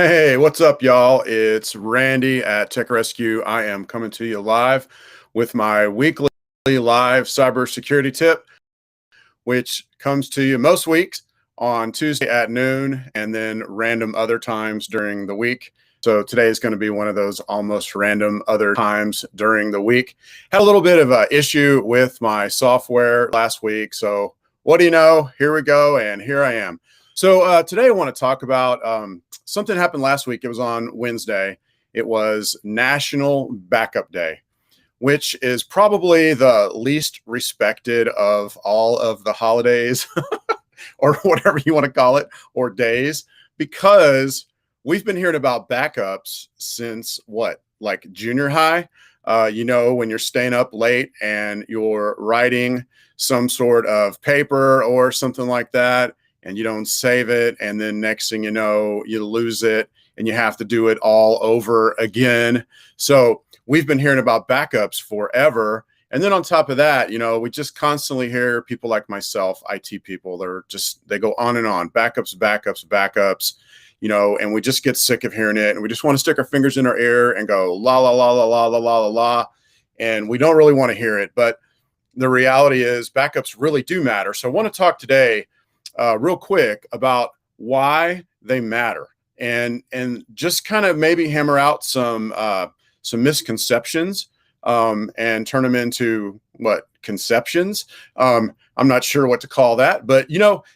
Hey, what's up, y'all? It's Randy at Tech Rescue. I am coming to you live with my weekly live cybersecurity tip, which comes to you most weeks on Tuesday at noon and then random other times during the week. So today is going to be one of those almost random other times during the week. Had a little bit of an issue with my software last week. So what do you know? Here we go. And here I am. So today I want to talk about something happened last week. It was on Wednesday. It was National Backup Day, which is probably the least respected of all of the holidays or whatever you want to call it, or days, because we've been hearing about backups since what, like junior high? When you're staying up late and you're writing some sort of paper or something like that, and you don't save it. And then next thing you know, you lose it and you have to do it all over again. So we've been hearing about backups forever. And then on top of that, we just constantly hear people like myself, IT people, they go on and on, backups, backups, backups, and we just get sick of hearing it. And we just want to stick our fingers in our ear and go, la, la, la, la, la, la, la, la, la. And we don't really want to hear it. But the reality is backups really do matter. So I want to talk today real quick about why they matter and just kind of maybe hammer out some misconceptions and turn them into conceptions. I'm not sure what to call that, but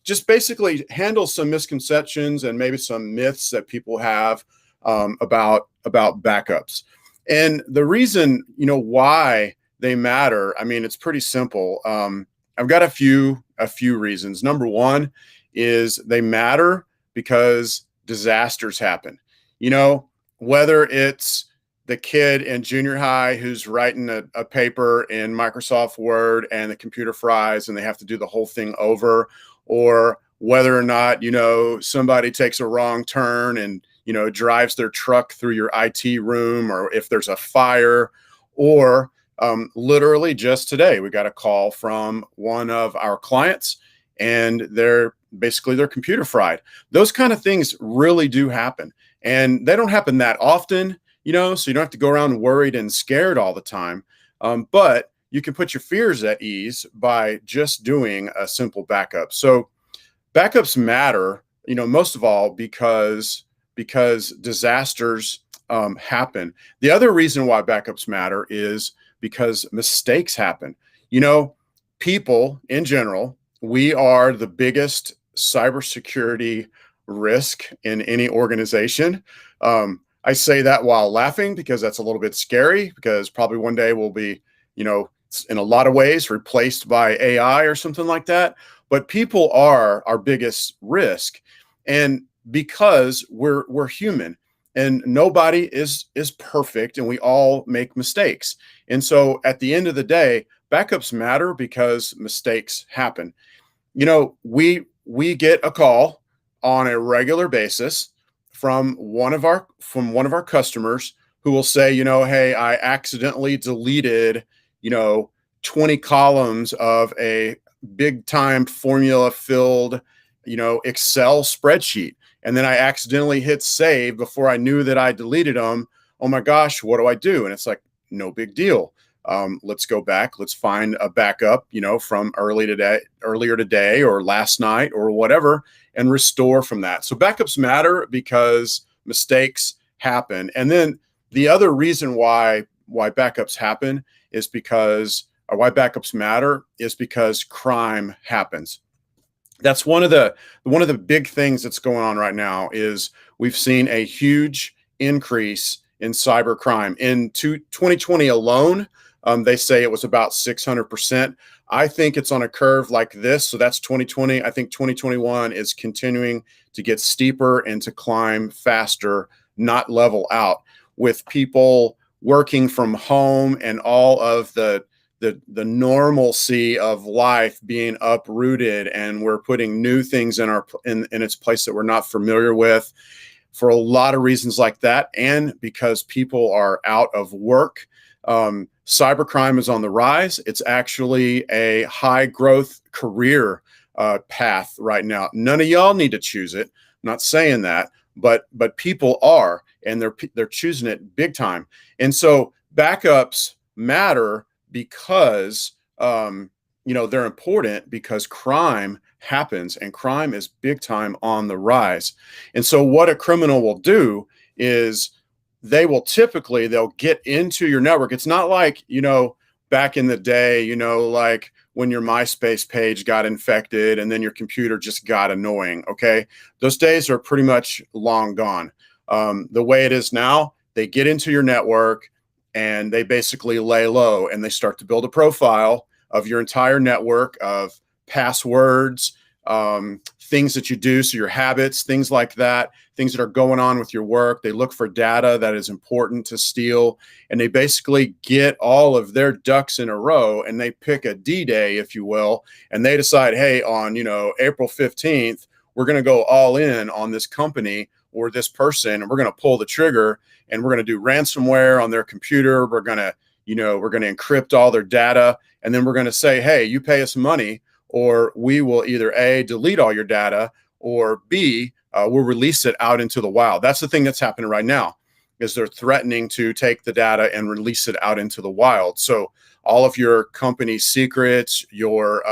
just basically handle some misconceptions and maybe some myths that people have about backups. And the reason why they matter, I mean, it's pretty simple. I've got a few reasons. Number one is they matter because disasters happen. Whether it's the kid in junior high who's writing a paper in Microsoft Word and the computer fries and they have to do the whole thing over, or whether or not, somebody takes a wrong turn and, drives their truck through your IT room, or if there's a fire, or literally just today, we got a call from one of our clients and their computer fried. Those kind of things really do happen, and they don't happen that often, so you don't have to go around worried and scared all the time. But you can put your fears at ease by just doing a simple backup. So backups matter, most of all because disasters happen. The other reason why backups matter is because mistakes happen. People in general, we are the biggest cybersecurity risk in any organization. I say that while laughing because that's a little bit scary, because probably one day we'll be, in a lot of ways replaced by AI or something like that. But people are our biggest risk. And because we're human, and nobody is perfect, and we all make mistakes. And so at the end of the day, backups matter because mistakes happen. We get a call on a regular basis from one of our customers who will say, hey, I accidentally deleted, 20 columns of a big time formula filled, Excel spreadsheet. And then I accidentally hit save before I knew that I deleted them. Oh my gosh, what do I do? And it's like, no big deal. Let's go back. Let's find a backup, from earlier today or last night or whatever, and restore from that. So backups matter because mistakes happen. And then the other reason why backups happen is why backups matter is because crime happens. That's one of the big things that's going on right now. Is we've seen a huge increase in cyber crime. In 2020 alone, they say it was about 600%. I think it's on a curve like this. So that's 2020. I think 2021 is continuing to get steeper and to climb faster, not level out, with people working from home and all of the normalcy of life being uprooted, and we're putting new things in its place that we're not familiar with, for a lot of reasons like that, and because people are out of work. Cybercrime is on the rise. It's actually a high growth career path right now. None of y'all need to choose it. I'm not saying that, but people are, and they're choosing it big time. And so backups matter because they're important because crime happens, and crime is big time on the rise. And so what a criminal will do is they'll get into your network. It's not like, back in the day, like when your MySpace page got infected and then your computer just got annoying. Okay. Those days are pretty much long gone. The way it is now, they get into your network and they basically lay low, and they start to build a profile of your entire network, of passwords, things that you do, so your habits, things like that, things that are going on with your work. They look for data that is important to steal, and they basically get all of their ducks in a row, and they pick a D-Day, if you will, and they decide, hey, on April 15th, we're going to go all in on this company or this person, and we're going to pull the trigger, and we're going to do ransomware on their computer. We're going to encrypt all their data, and then we're going to say, hey, you pay us money, or we will either A, delete all your data, or B, we'll release it out into the wild. That's the thing that's happening right now, is they're threatening to take the data and release it out into the wild. So all of your company secrets, your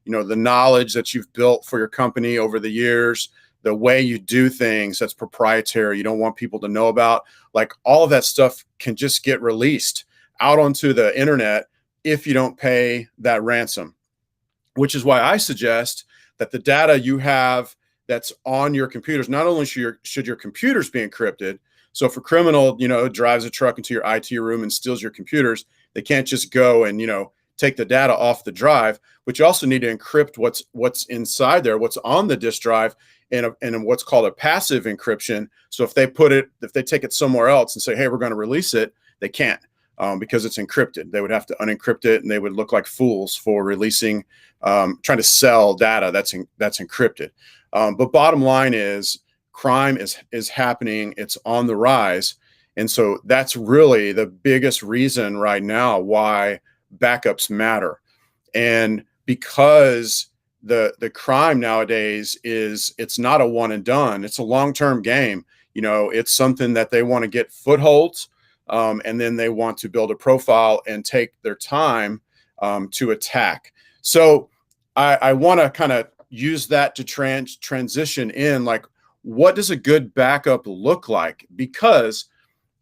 the knowledge that you've built for your company over the years, the way you do things that's proprietary, you don't want people to know about, like all of that stuff can just get released out onto the internet if you don't pay that ransom, which is why I suggest that the data you have that's on your computers, not only should your computers be encrypted. So if a criminal, drives a truck into your IT room and steals your computers, they can't just go and, take the data off the drive, but you also need to encrypt what's inside there, what's on the disk drive, in what's called a passive encryption. So if they take it somewhere else and say, hey, we're going to release it, they can't. Because it's encrypted. They would have to unencrypt it, and they would look like fools for releasing, trying to sell data that's encrypted. But bottom line is, crime is happening. It's on the rise. And so that's really the biggest reason right now why backups matter. And because the crime nowadays it's not a one and done, it's a long-term game. It's something that they want to get footholds, and then they want to build a profile and take their time to attack. So I want to kind of use that to transition in, like, what does a good backup look like? Because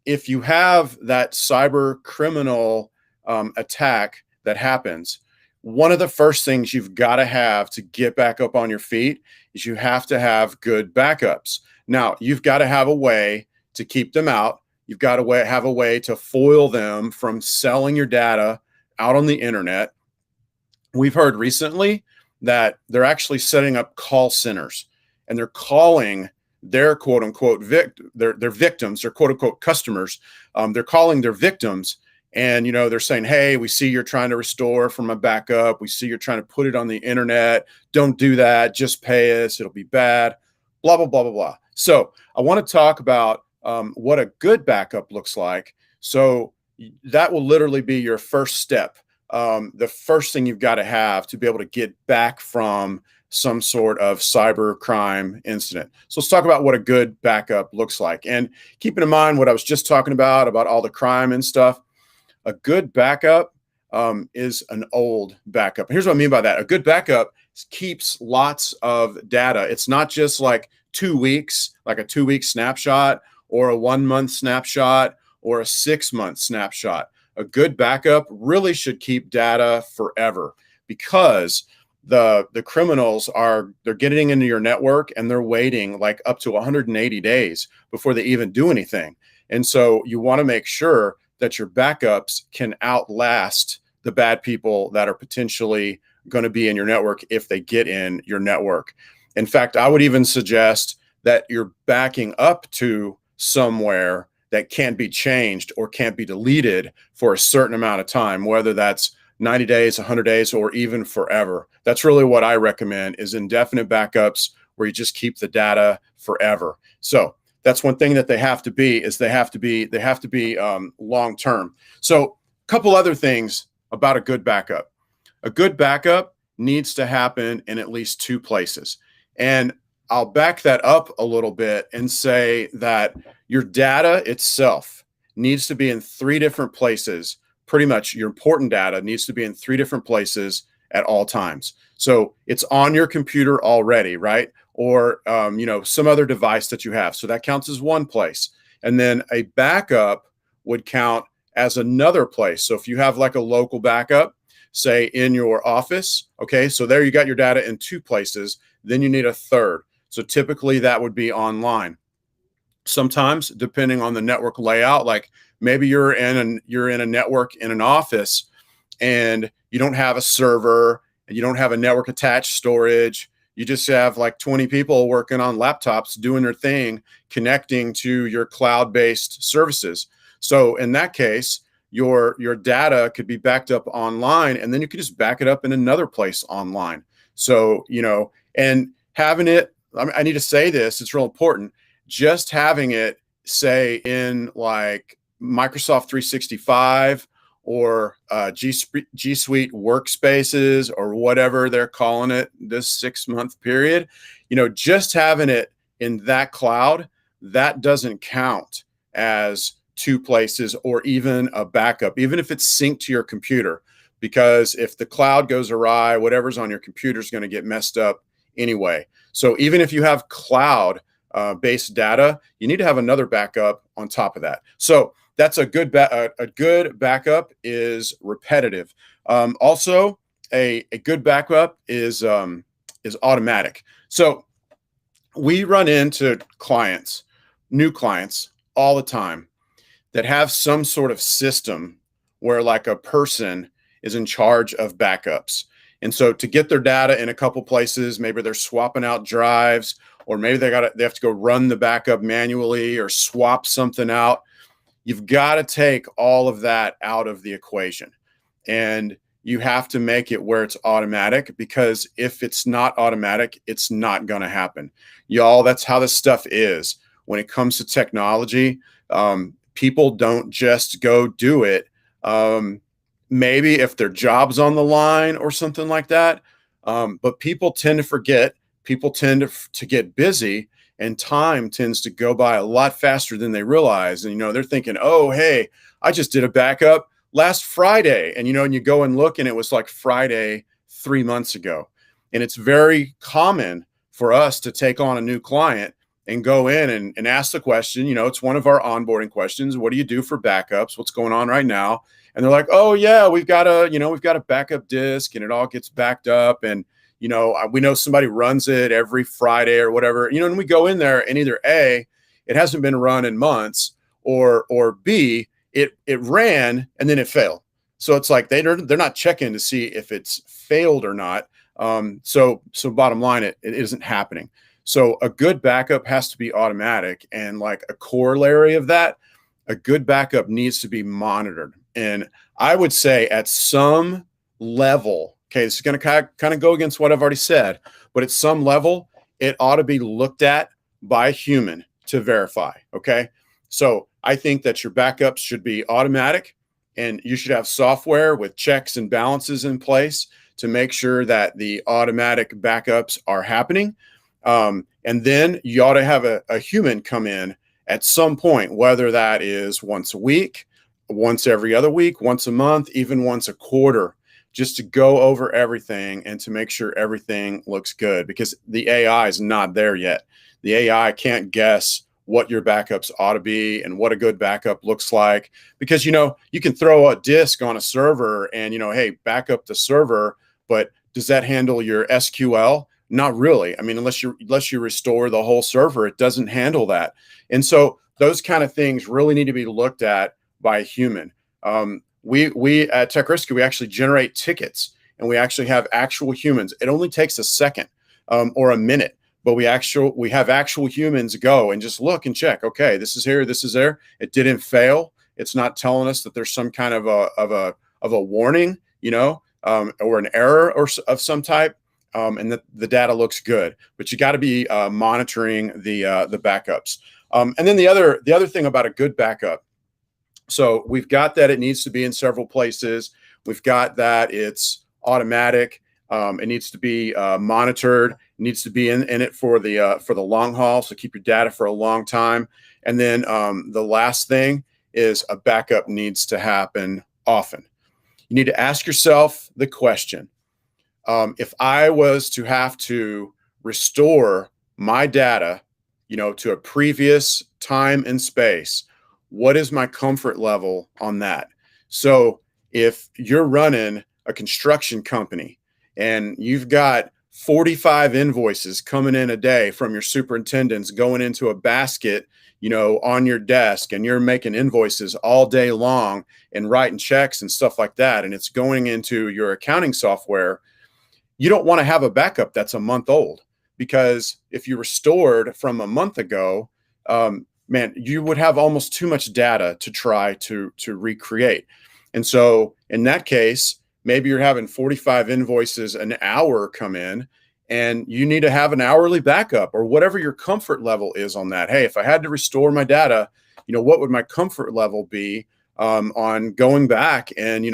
if you have that cyber criminal attack that happens, one of the first things you've got to have to get back up on your feet is you have to have good backups. Now, you've got to have a way to keep them out. You've got to have a way to foil them from selling your data out on the internet. We've heard recently that they're actually setting up call centers, and they're calling their quote unquote their victims, their quote unquote customers. They're calling their victims, and they're saying, hey, we see you're trying to restore from a backup. We see you're trying to put it on the internet. Don't do that. Just pay us. It'll be bad. Blah, blah, blah, blah, blah. So I want to talk about what a good backup looks like. So that will literally be your first step. The first thing you've got to have to be able to get back from some sort of cyber crime incident. So let's talk about what a good backup looks like. And keeping in mind what I was just talking about all the crime and stuff, a good backup is an old backup. Here's what I mean by that. A good backup keeps lots of data. It's not just like 2 weeks, like a 2-week snapshot, or a 1-month snapshot, or a 6-month snapshot. A good backup really should keep data forever, because the criminals they're getting into your network, and they're waiting like up to 180 days before they even do anything. And so you want to make sure that your backups can outlast the bad people that are potentially going to be in your network if they get in your network. In fact, I would even suggest that you're backing up to somewhere that can't be changed or can't be deleted for a certain amount of time, whether that's 90 days, 100 days, or even forever. That's really what I recommend, is indefinite backups where you just keep the data forever. So that's one thing that they have to be, is they have to be long-term. So a couple other things about a good backup. A good backup needs to happen in at least 2 places. And I'll back that up a little bit and say that your data itself needs to be in three different places. Pretty much your important data needs to be in three different places at all times. So it's on your computer already, right? Or some other device that you have. So that counts as one place. And then a backup would count as another place. So if you have like a local backup, say in your office, okay, so there you got your data in two places, then you need a third. So typically that would be online. Sometimes, depending on the network layout, like maybe you're in a network in an office and you don't have a server and you don't have a network attached storage. You just have like 20 people working on laptops doing their thing, connecting to your cloud-based services. So in that case, your data could be backed up online, and then you can just back it up in another place online. So, and having it, I need to say this, it's real important. Just having it, say, in like Microsoft 365 or G Suite workspaces or whatever they're calling it this 6-month period, just having it in that cloud, that doesn't count as two places or even a backup, even if it's synced to your computer. Because if the cloud goes awry, whatever's on your computer is going to get messed up anyway. So even if you have cloud based data, you need to have another backup on top of that. So that's a good backup is repetitive. Also, a good backup is automatic. So we run into new clients all the time that have some sort of system where like a person is in charge of backups. And so to get their data in a couple places, maybe they're swapping out drives, or maybe they have to go run the backup manually or swap something out. You've got to take all of that out of the equation. And you have to make it where it's automatic, because if it's not automatic, it's not going to happen. Y'all, that's how this stuff is. When it comes to technology, people don't just go do it. Maybe if their job's on the line or something like that. But people tend to forget, people tend to get busy, and time tends to go by a lot faster than they realize. And, they're thinking, oh, hey, I just did a backup last Friday. And, and you go and look and it was like Friday 3 months ago. And it's very common for us to take on a new client and go in and ask the question, it's one of our onboarding questions. What do you do for backups? What's going on right now? And they're like, oh yeah, we've got a backup disk and it all gets backed up. And, we know somebody runs it every Friday or whatever, and we go in there and either A, it hasn't been run in months, or B, it ran and then it failed. So it's like they're not checking to see if it's failed or not. So bottom line, it isn't happening. So a good backup has to be automatic, and like a corollary of that, a good backup needs to be monitored. And I would say at some level, okay, this is going to kind of go against what I've already said, but at some level, it ought to be looked at by a human to verify. Okay. So I think that your backups should be automatic, and you should have software with checks and balances in place to make sure that the automatic backups are happening. And then you ought to have a human come in at some point, whether that is once a week, once every other week, once a month, even once a quarter, just to go over everything and to make sure everything looks good, because the AI is not there yet. The AI can't guess what your backups ought to be and what a good backup looks like, because, you can throw a disk on a server and, hey, back up the server, but does that handle your SQL? Not really. I mean, unless you restore the whole server, it doesn't handle that. And so those kind of things really need to be looked at by a human. We at Tech Rescue, we actually generate tickets, and we actually have actual humans. It only takes a second or a minute, but we have actual humans go and just look and check. Okay, this is here, this is there. It didn't fail. It's not telling us that there's some kind of a warning, or an error of some type. And the data looks good, but you got to be monitoring the backups. And then the other thing about a good backup. So we've got that it needs to be in several places. We've got that it's automatic. It needs to be monitored, It needs to be in it for the long haul. So keep your data for a long time. And then the last thing is a backup needs to happen often. You need to ask yourself the question, if I was to have to restore my data, to a previous time and space, what is my comfort level on that? So if you're running a construction company and you've got 45 invoices coming in a day from your superintendents going into a basket, on your desk, and you're making invoices all day long and writing checks and stuff like that, and it's going into your accounting software, you don't want to have a backup that's a month old, because if you restored from a month ago, man, you would have almost too much data to try to recreate. And so in that case, maybe you're having 45 invoices an hour come in, and you need to have an hourly backup or whatever your comfort level is on that. Hey, if I had to restore my data, what would my comfort level be on going back and,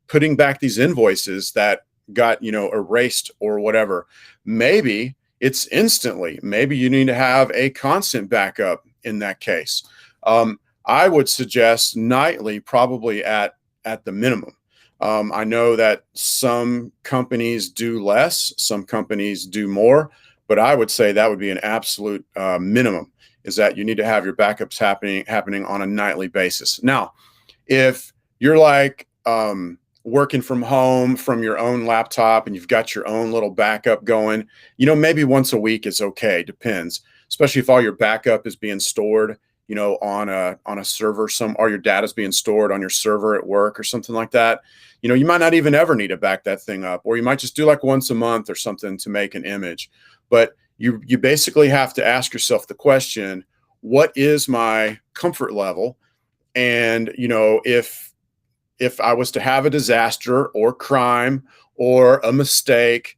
putting back these invoices that got erased or whatever? Maybe it's instantly. Maybe you need to have a constant backup in that case. I would suggest nightly, probably at the minimum. I know that some companies do less, some companies do more, but I would say that would be an absolute minimum, is that you need to have your backups happening on a nightly basis. Now, if you're like working from home from your own laptop and you've got your own little backup going, maybe once a week is okay. Depends, especially if all your backup is being stored, on a server, or your data is being stored on your server at work or something like that. You might not even ever need to back that thing up, or you might just do like once a month or something to make an image. But you basically have to ask yourself the question, what is my comfort level? And, if I was to have a disaster or crime or a mistake,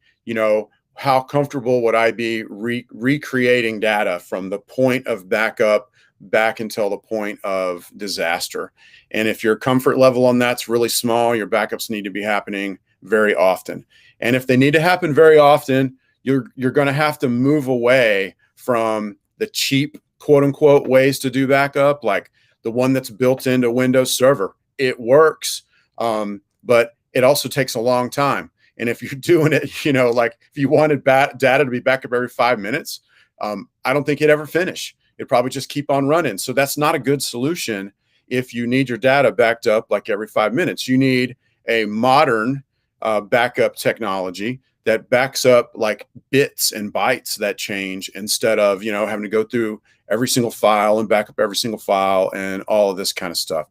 how comfortable would I be recreating data from the point of backup back until the point of disaster? And if your comfort level on that's really small, your backups need to be happening very often. And if they need to happen very often, you're going to have to move away from the cheap, quote unquote, ways to do backup, like the one that's built into Windows Server. It works, but it also takes a long time. And if you're doing it, like if you wanted data to be backed up every 5 minutes, I don't think it'd ever finish. It'd probably just keep on running. So that's not a good solution if you need your data backed up like every 5 minutes. You need a modern backup technology that backs up like bits and bytes that change, instead of, having to go through every single file and back up every single file and all of this kind of stuff.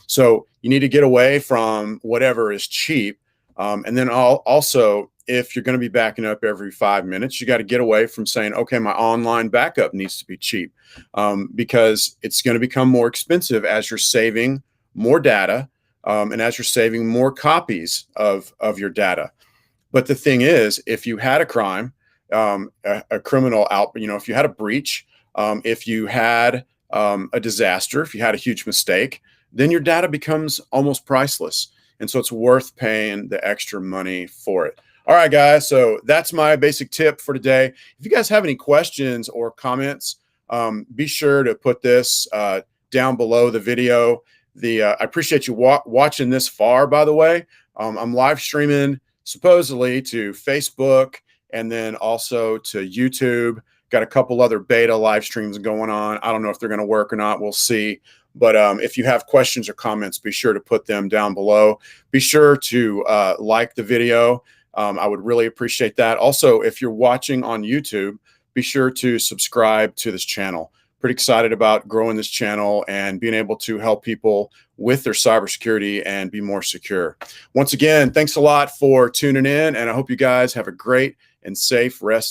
So you need to get away from whatever is cheap. And then also, if you're going to be backing up every 5 minutes, you got to get away from saying, okay, my online backup needs to be cheap, because it's going to become more expensive as you're saving more data, and as you're saving more copies of your data. But the thing is, if you had a crime, a criminal if you had a breach, if you had a disaster, if you had a huge mistake, then your data becomes almost priceless. And so it's worth paying the extra money for it. All right, guys. So that's my basic tip for today. If you guys have any questions or comments, be sure to put this down below the video. I appreciate you watching this far, by the way. I'm live streaming supposedly to Facebook and then also to YouTube. Got a couple other beta live streams going on. I don't know if they're going to work or not. We'll see. But if you have questions or comments, be sure to put them down below. Be sure to like the video. I would really appreciate that. Also, if you're watching on YouTube, be sure to subscribe to this channel. Pretty excited about growing this channel and being able to help people with their cybersecurity and be more secure. Once again, thanks a lot for tuning in, and I hope you guys have a great and safe rest